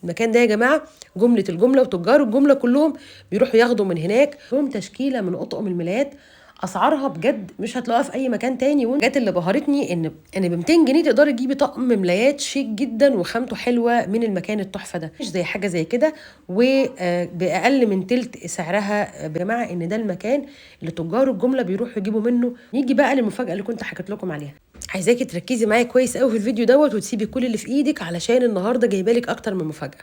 المكان ده يا جماعه جمله الجمله وتجار الجمله كلهم بيروحوا ياخدوا من هناك لهم تشكيله من اطقم الملايات. اسعارها بجد مش هتلاقوها في اي مكان تاني. والحاجات اللي بهرتني ان ب 200 جنيه تقدري تجيبي طقم ملايات شيك جدا وخامته حلوه من المكان التحفه ده، مش زي حاجه زي كده وباقل من تلت سعرها. يا جماعه ان ده المكان اللي تجار الجمله بيروحوا يجيبوا منه. نيجي بقى للمفاجاه اللي كنت حكيت لكم عليها. عايزاكي تركزي معايا كويس قوي في الفيديو وتسيبي كل اللي في ايدك علشان النهارده جايبه لك اكتر من مفاجاه.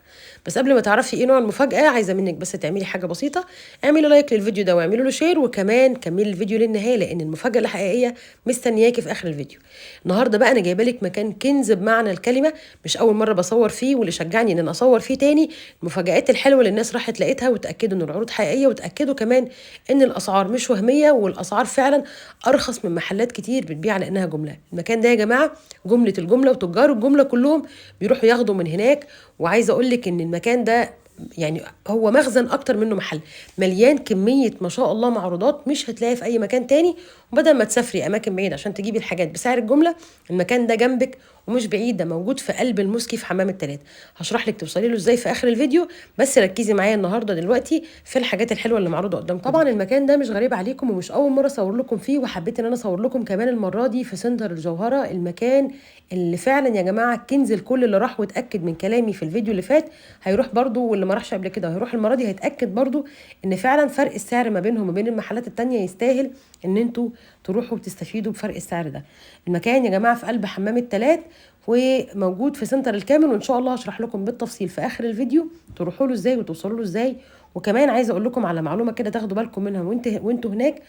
بس قبل ما تعرفي ايه نوع المفاجاه عايزه منك بس تعملي حاجه بسيطه، اعملي لايك للفيديو واعملي له شير، وكمان كملي الفيديو للنهايه لان المفاجاه الحقيقيه مستنياكي في اخر الفيديو. النهارده بقى انا جايبه لك مكان كنز بمعنى الكلمه، مش اول مره بصور فيه، واللي شجعني ان انا اصور فيه تاني المفاجآت الحلوه اللي الناس راحت لقيتها، وتاكدوا ان العروض حقيقيه، وتاكدوا كمان ان الاسعار مش وهميه، والاسعار فعلا ارخص من محلات كتير بتبيع على انها جمله. المكان ده يا جماعه جمله الجمله وتجار الجمله كلهم بيروحوا ياخدوا من هناك. وعايزه اقول لك ان المكان ده يعني هو مخزن اكتر منه محل، مليان كميه ما شاء الله معروضات مش هتلاقيها في اي مكان تاني. وبدل ما تسافري اماكن بعيده عشان تجيبي الحاجات بسعر الجمله، المكان ده جنبك ومش بعيد، ده موجود في قلب الموسكي في حمام التلات. هشرح لك توصلي له ازاي في اخر الفيديو، بس ركزي معايا النهارده دلوقتي في الحاجات الحلوه اللي معروضه قدامكم. طبعا المكان ده مش غريب عليكم ومش اول مره اصور لكم فيه، وحبيت ان انا اصور لكم كمان المره دي في سنتر الجوهره، المكان اللي فعلا يا جماعه كنز الكل. اللي راح واتاكد من كلامي في الفيديو اللي فات هيروح برضو، واللي ما راحش قبل كده هيروح المره دي هيتاكد برضو ان فعلا فرق السعر ما بينهم وبين المحلات التانية يستاهل ان انتوا تروحوا وتستفيدوا بفرق السعر ده. المكان يا جماعه في قلب حمام التلات وموجود في سنتر الكامل، وان شاء الله هشرح لكم بالتفصيل في اخر الفيديو تروحوا له ازاي وتوصلوا له ازاي. وكمان عايزه اقول لكم على معلومه كده تاخدوا بالكم منها وانتوا هناك،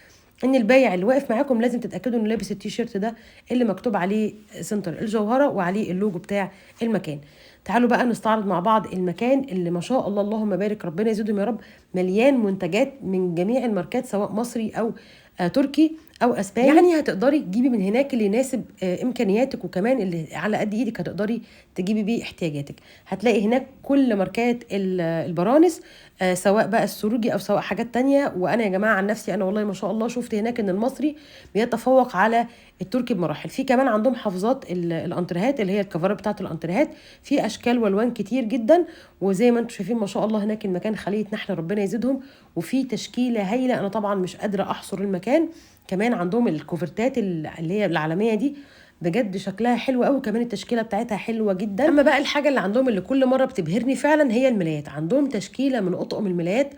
ان البايع اللي واقف معاكم لازم تتاكدوا انه لابس التيشيرت ده اللي مكتوب عليه سنتر الجوهره وعليه اللوجو بتاع المكان. تعالوا بقى نستعرض مع بعض المكان اللي ما شاء الله اللهم بارك ربنا يزيدهم يا رب، مليان منتجات من جميع الماركات سواء مصري او تركي او اسباني. يعني هتقدري تجيبي من هناك اللي يناسب امكانياتك، وكمان اللي على قد ايدك هتقدري تجيبي بيه احتياجاتك. هتلاقي هناك كل ماركات البرانس، سواء بقى السروجي او سواء حاجات تانية. وانا يا جماعه عن نفسي انا والله ما شاء الله شفت هناك ان المصري بيتفوق على التركي بمراحل. في كمان عندهم حافظات الانترهات اللي هي الكفرات بتاعه الانترهات في اشكال والوان كتير جدا. وزي ما انتم شايفين ما شاء الله هناك المكان خليه نحله ربنا يزيدهم، وفي تشكيله هايله. انا طبعا مش قادره احصر المكان. كمان عندهم الكوفرتات اللي هي العالميه دي بجد شكلها حلو قوي، كمان التشكيله بتاعتها حلوه جدا. اما بقى الحاجه اللي عندهم اللي كل مره بتبهرني فعلا هي الملايات. عندهم تشكيله من اطقم الملايات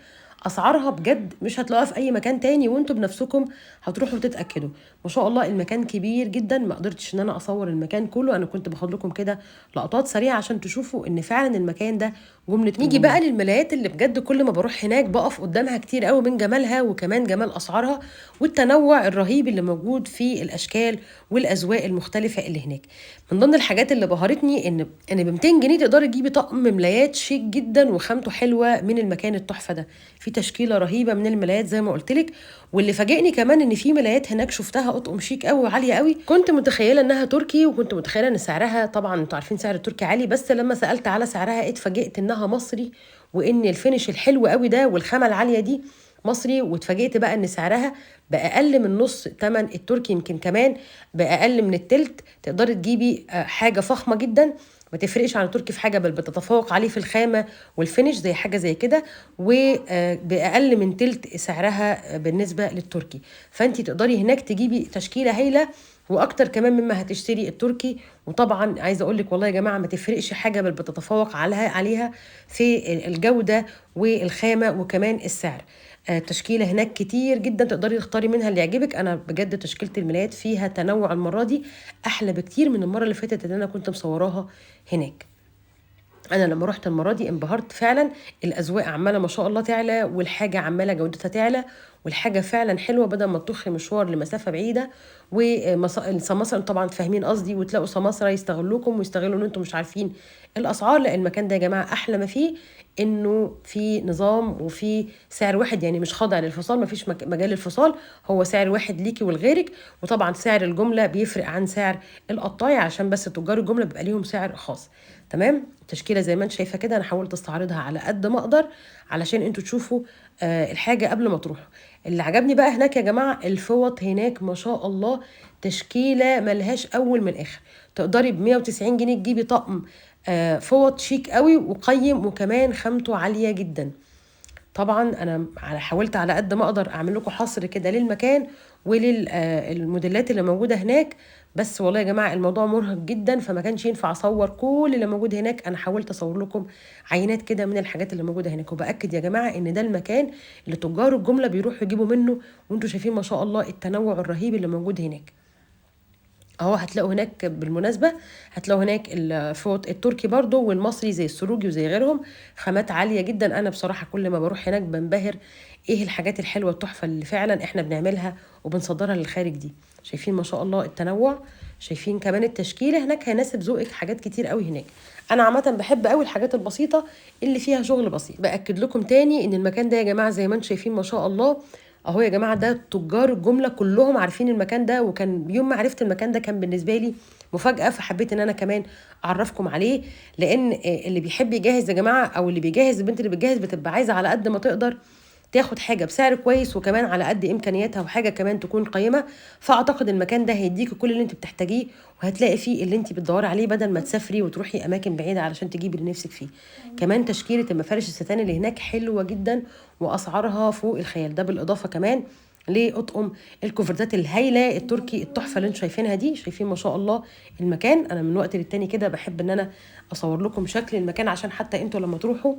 اسعارها بجد مش هتلاقوها في اي مكان تاني، وانتوا بنفسكم هتروحوا تتاكدوا. ما شاء الله المكان كبير جدا، ما قدرتش ان انا اصور المكان كله، انا كنت باخد لكم كده لقطات سريعه عشان تشوفوا ان فعلا المكان ده جمله. نيجي بقى للملايات اللي بجد كل ما بروح هناك بقف قدامها كتير قوي من جمالها وكمان جمال اسعارها والتنوع الرهيب اللي موجود في الاشكال والاذواق المختلفه اللي هناك. من ضمن الحاجات اللي بهرتني ان ب 200 جنيه تقدري تجيبي طقم ملايات شيك جدا وخامته حلوه من المكان التحفه ده. في تشكيله رهيبه من الملايات زي ما قلت لك. واللي فاجئني كمان ان في ملايات هناك شفتها اطقم شيك قوي وعاليه قوي، كنت متخيله انها تركي، وكنت متخيله ان سعرها، طبعا انتوا عارفين سعر التركي عالي، بس لما سالت على سعرها اتفاجئت انها مصري، وان الفينش الحلو قوي ده والخامه العاليه دي مصري. واتفاجئت بقى ان سعرها باقل من نص ثمن التركي، يمكن كمان باقل من التلت. تقدري تجيبي حاجه فخمه جدا ما تفرقش عن التركي في حاجه، بل بتتفوق عليه في الخامه والفينش زي حاجه زي كده، وباقل من تلت سعرها بالنسبه للتركي. فانت تقدري هناك تجيبي تشكيله هايله واكتر كمان مما هتشتري التركي. وطبعا عايزه اقول لك والله يا جماعه ما تفرقش حاجه، بل بتتفوق عليها في الجوده والخامه وكمان السعر. تشكيله هناك كتير جدا تقدري تختاري منها اللي يعجبك. انا بجد تشكيله الملايات فيها تنوع المره دي احلى بكتير من المره اللي فاتت اللي انا كنت مصوراها هناك. انا لما رحت المره دي انبهرت فعلا، الاذواق عماله ما شاء الله تعلى، والحاجه عماله جودتها تعلى، والحاجه فعلا حلوه بدل ما تطخي مشوار لمسافه بعيده. والسماسره طبعا فاهمين قصدي، وتلاقوا سماسره يستغلوكم ويستغلوا ان انتم مش عارفين الاسعار. لا المكان ده يا جماعه احلى ما فيه انه في نظام وفي سعر واحد، يعني مش خاضع للفصال، ما فيش مجال للفصال، هو سعر واحد ليكي ولغيرك. وطبعا سعر الجمله بيفرق عن سعر القطايع عشان بس تجار الجمله بيبقى ليهم سعر خاص. تمام. التشكيله زي ما انت شايفه كده انا حاولت استعرضها على قد ما اقدر علشان انتوا تشوفوا الحاجه قبل ما تروحوا. اللي عجبني بقى هناك يا جماعه الفوط هناك ما شاء الله تشكيله ملهاش اول من اخر. تقدري ب 190 جنيه تجيبي طقم فوط شيك قوي وقيم، وكمان خامته عاليه جدا. طبعا انا حاولت على قد ما اقدر اعمل لكم حصر كده للمكان وللموديلات اللي موجوده هناك، بس والله يا جماعه الموضوع مرهق جدا، فما كانش ينفع اصور كل اللي موجود هناك. انا حاولت اصور لكم عينات كده من الحاجات اللي موجوده هناك، وباكد يا جماعه ان ده المكان اللي تجار الجمله بيروحوا يجيبوا منه، وانتم شايفين ما شاء الله التنوع الرهيب اللي موجود هناك اهو. هتلاقوا هناك بالمناسبة، هتلاقوا هناك الفوط التركي برضو والمصري زي السروجي وزي غيرهم، خامات عالية جدا. انا بصراحة كل ما بروح هناك بنبهر ايه الحاجات الحلوة التحفة اللي فعلا احنا بنعملها وبنصدرها للخارج دي. شايفين ما شاء الله التنوع، شايفين كمان التشكيلة هناك هيناسب ذوقك حاجات كتير قوي هناك. انا عامة بحب قوي الحاجات البسيطة اللي فيها شغل بسيط. باكد لكم تاني ان المكان ده يا جماعة زي ما انتم شايفين ما شاء الله اهو يا جماعه، ده تجار الجمله كلهم عارفين المكان ده، وكان يوم ما عرفت المكان ده كان بالنسبه لي مفاجاه، فحبيت ان انا كمان اعرفكم عليه. لان اللي بيحب يجهز يا جماعه، او اللي بيجهز، البنت اللي بتجهز بتبقى عايزه على قد ما تقدر تاخد حاجه بسعر كويس، وكمان على قد امكانياتها، وحاجه كمان تكون قيمه. فاعتقد المكان ده هيديكي كل اللي انت بتحتاجيه، وهتلاقي فيه اللي انت بتدوري عليه، بدل ما تسافري وتروحي اماكن بعيده علشان تجيبي اللي نفسك فيه. كمان تشكيله المفارش الستان اللي هناك حلوه جدا، واسعارها فوق الخيال. ده بالاضافه كمان لاطقم الكوفرتات الهايله التركي التحفه اللي انتم شايفينها دي. شايفين ما شاء الله المكان. انا من وقت للتاني كده بحب ان انا اصور لكم شكل المكان، عشان حتى انتوا لما تروحوا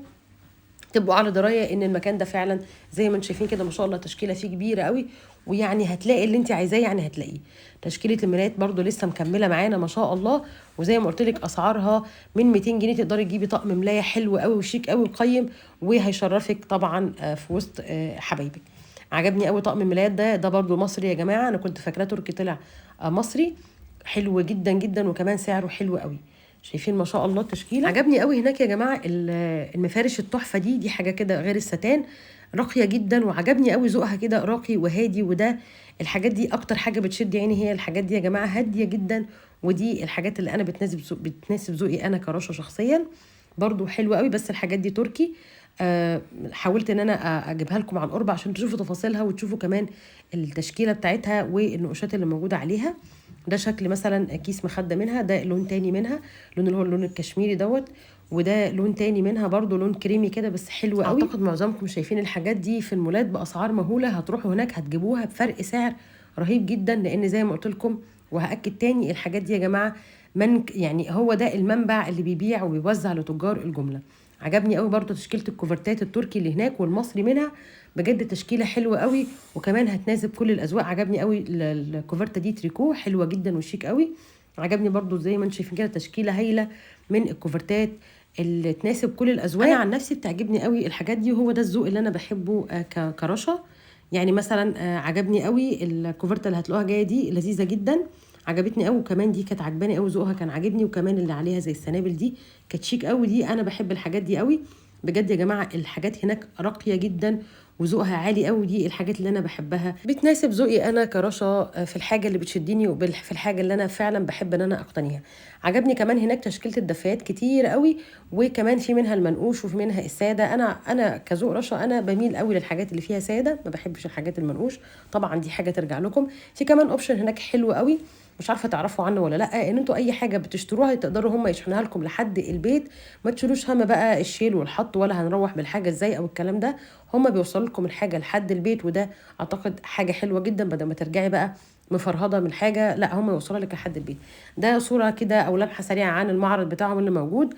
تبقوا على درايه ان المكان ده فعلا زي ما انتم شايفين كده ما شاء الله تشكيله فيه كبيره قوي، ويعني هتلاقي اللي انت عايزاه، يعني هتلاقيه. تشكيله المرايات برده لسه مكمله معانا ما شاء الله، وزي ما قلت لك اسعارها من 200 جنيه تقدري تجيبي طقم ملايه حلو قوي وشيك قوي وقيم، وهيشرفك طبعا في وسط حبايبك. عجبني قوي طقم الملايات ده برده مصري يا جماعه، انا كنت فاكراه تركي طلع مصري. حلو جدا جدا، وكمان سعره حلو قوي. شايفين ما شاء الله التشكيله. عجبني قوي هناك يا جماعه المفارش التحفه دي حاجه كده غير الستان، راقيه جدا، وعجبني قوي ذوقها كده راقي وهادي. وده الحاجات دي اكتر حاجه بتشد عيني، هي الحاجات دي يا جماعه هاديه جدا، ودي الحاجات اللي انا بتناسب ذوقي انا كرشا شخصيا. برضو حلوه قوي، بس الحاجات دي تركي. حاولت ان انا اجيبها لكم عن قرب عشان تشوفوا تفاصيلها، وتشوفوا كمان التشكيله بتاعتها والنقوشات اللي موجوده عليها. ده شكل مثلا كيس مخده منها، ده لون تاني منها، لون اللي هو اللون الكشميري دوت، وده لون تاني منها برضو لون كريمي كده بس حلو قوي. اعتقد معظمكم شايفين الحاجات دي في المولات باسعار مهوله، هتروحوا هناك هتجيبوها بفرق سعر رهيب جدا، لان زي ما قلت لكم وهاكد تاني الحاجات دي يا جماعه يعني هو ده المنبع اللي بيبيع وبيوزع لتجار الجمله. عجبني قوي برضو تشكيله الكوفرتات التركي اللي هناك والمصري منها، بجد تشكيله حلوه قوي، وكمان هتناسب كل الاذواق. عجبني قوي الكوفرته دي تريكو حلوه جدا وشيك قوي. عجبني برضو زي ما انتم شايفين كده تشكيله هايله من الكوفرتات اللي تناسب كل الاذواق. انا عن نفسي بتعجبني قوي الحاجات دي، وهو ده الذوق اللي انا بحبه كرشا. يعني مثلا عجبني قوي الكوفرته اللي هتلاقوها جايه دي لذيذه جدا، عجبتني قوي. وكمان دي كانت عجباني قوي ذوقها كان عاجبني، وكمان اللي عليها زي السنابل دي كانت شيك قوي. دي انا بحب الحاجات دي قوي بجد يا جماعه. الحاجات هناك راقيه جدا وذوقها عالي قوي، دي الحاجات اللي انا بحبها، بتناسب ذوقي انا كرشا في الحاجه اللي بتشدني، وفي الحاجه اللي انا فعلا بحب ان انا اقتنيها. عجبني كمان هناك تشكيله الدفايات كتير قوي، وكمان في منها المنقوش وفي منها الساده. انا كذوق رشا انا بميل قوي للحاجات اللي فيها ساده، ما بحبش الحاجات المنقوش. طبعا دي حاجه ترجع لكم. في كمان اوبشن هناك حلو قوي، مش عارفه تعرفوا عنه ولا لا، ان انتوا اي حاجه بتشتروها تقدروا هم يشحنوها لكم لحد البيت، ما تشيلوش هم بقى الشيل والحط ولا هنروح بالحاجه ازاي او الكلام ده. هم بيوصلوا لكم الحاجه لحد البيت، وده اعتقد حاجه حلوه جدا، بدل ما ترجعي بقى مفرهده من الحاجه، لا هم يوصلوا لك لحد البيت. ده صوره كده او لمحه سريعه عن المعرض بتاعهم اللي موجود.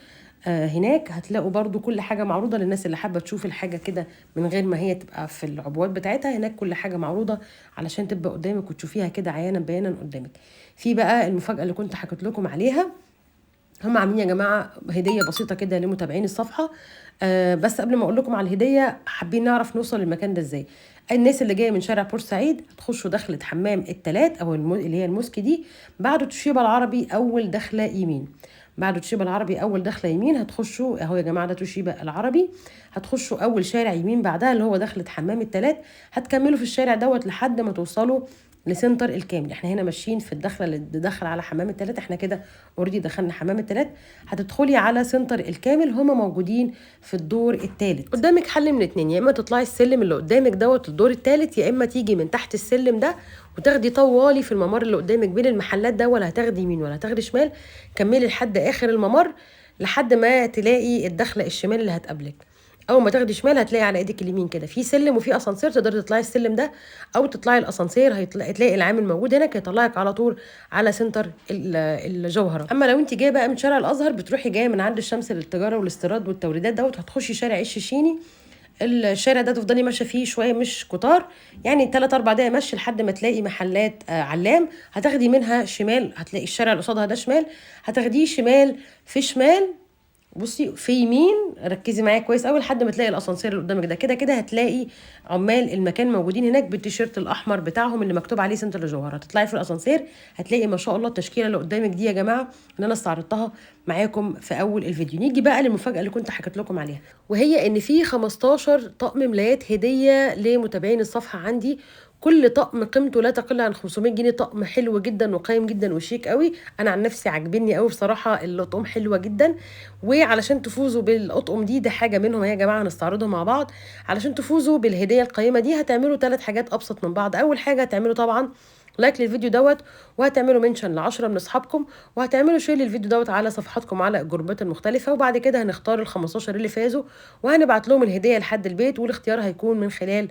هناك هتلاقوا برضو كل حاجة معروضة للناس اللي حابة تشوف الحاجة كده من غير ما هي تبقى في العبوات بتاعتها. هناك كل حاجة معروضة علشان تبقى قدامك وتشوفيها كده عيانا بيانا قدامك. في بقى المفاجأة اللي كنت حكيت لكم عليها، هم عاملين يا جماعة هدية بسيطة كده لمتابعين الصفحة. بس قبل ما اقول لكم على الهدية، حابين نعرف نوصل للمكان ده ازاي. الناس اللي جايه من شارع بورسعيد هتخشوا دخلة حمام التلات او اللي هي الموسكي دي، بعد توشيبا العربي اول دخلة يمين. بعد توشيبا العربي اول دخله يمين هتخشوا اهو يا جماعه، ده توشيبا العربي. هتخشوا اول شارع يمين بعدها اللي هو دخله حمام التلات، هتكملوا في الشارع دوت لحد ما توصلوا لسنتر الكامل. احنا هنا ماشيين في الدخله اللي دخل على حمام التلات، احنا كده اوريدي دخلنا حمام التلات. هتدخلي على سنتر الكامل، هما موجودين في الدور الثالث. قدامك حل من اتنين، يا اما تطلعي السلم اللي قدامك دوت الدور الثالث، يا اما تيجي من تحت السلم ده وتاخدي طوالي في الممر اللي قدامك بين المحلات ده، ولا هتاخدي يمين ولا هتاخدي شمال، كملي لحد اخر الممر لحد ما تلاقي الدخله الشمال اللي هتقابلك. اول ما تاخدي شمال هتلاقي على ايدك اليمين كده في سلم وفي اسانسير، تقدري تطلعي السلم ده او تطلعي الاسانسير، هتلاقي العامل موجود هناك هيطلعك على طول على سنتر الجوهره. اما لو انت جايه بقى من شارع الازهر، بتروحي جايه من عند الشمس للتجاره والاستيراد والتوريدات دوت، هتخشي شارع عش الشيني. الشارع ده تفضلي ماشيه فيه شويه مش كتار، يعني 3 4 دقايق مشي لحد ما تلاقي محلات علام، هتاخدي منها شمال، هتلاقي الشارع اللي قصادها ده شمال، هتاخديه شمال في شمال. بصي في يمين، ركزي معايا كويس قوي لحد ما تلاقي الاسانسير اللي قدامك ده. كده كده هتلاقي عمال المكان موجودين هناك بالتيشيرت الاحمر بتاعهم اللي مكتوب عليه سنتر الجوهره. هتطلعي في الاسانسير هتلاقي ما شاء الله التشكيله اللي قدامك دي يا جماعه اللي انا استعرضتها معاكم في اول الفيديو. نيجي بقى للمفاجاه اللي كنت حكيت لكم عليها، وهي ان في 15 طقم ملايات هديه لمتابعين الصفحه عندي. كل طقم قيمته لا تقل عن 500 جنيه. طقم حلو جدا وقيم جدا وشيك قوي، انا عن نفسي عاجبني قوي بصراحه، الاطقم حلوه جدا. وعلشان تفوزوا بالاطقم دي حاجه منهم يا جماعه هنستعرضهم مع بعض. علشان تفوزوا بالهديه القيمه دي هتعملوا 3 حاجات ابسط من بعض. اول حاجه هتعملوا طبعا لايك للفيديو دوت، وهتعملوا منشن ل10 من اصحابكم، وهتعملوا شير للفيديو دوت على صفحاتكم على الجروبات المختلفه. وبعد كده هنختار ال 15 اللي فازوا وهنبعت لهم الهديه لحد البيت، والاختيار هيكون من خلال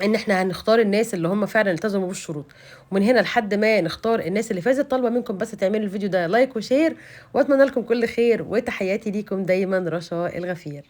ان احنا هنختار الناس اللي هم فعلا التزموا بالشروط. ومن هنا لحد ما نختار الناس اللي فازت، طالبه منكم بس تعملوا الفيديو ده لايك وشير، واتمنى لكم كل خير، وتحياتي ليكم دايما رشا الغفير.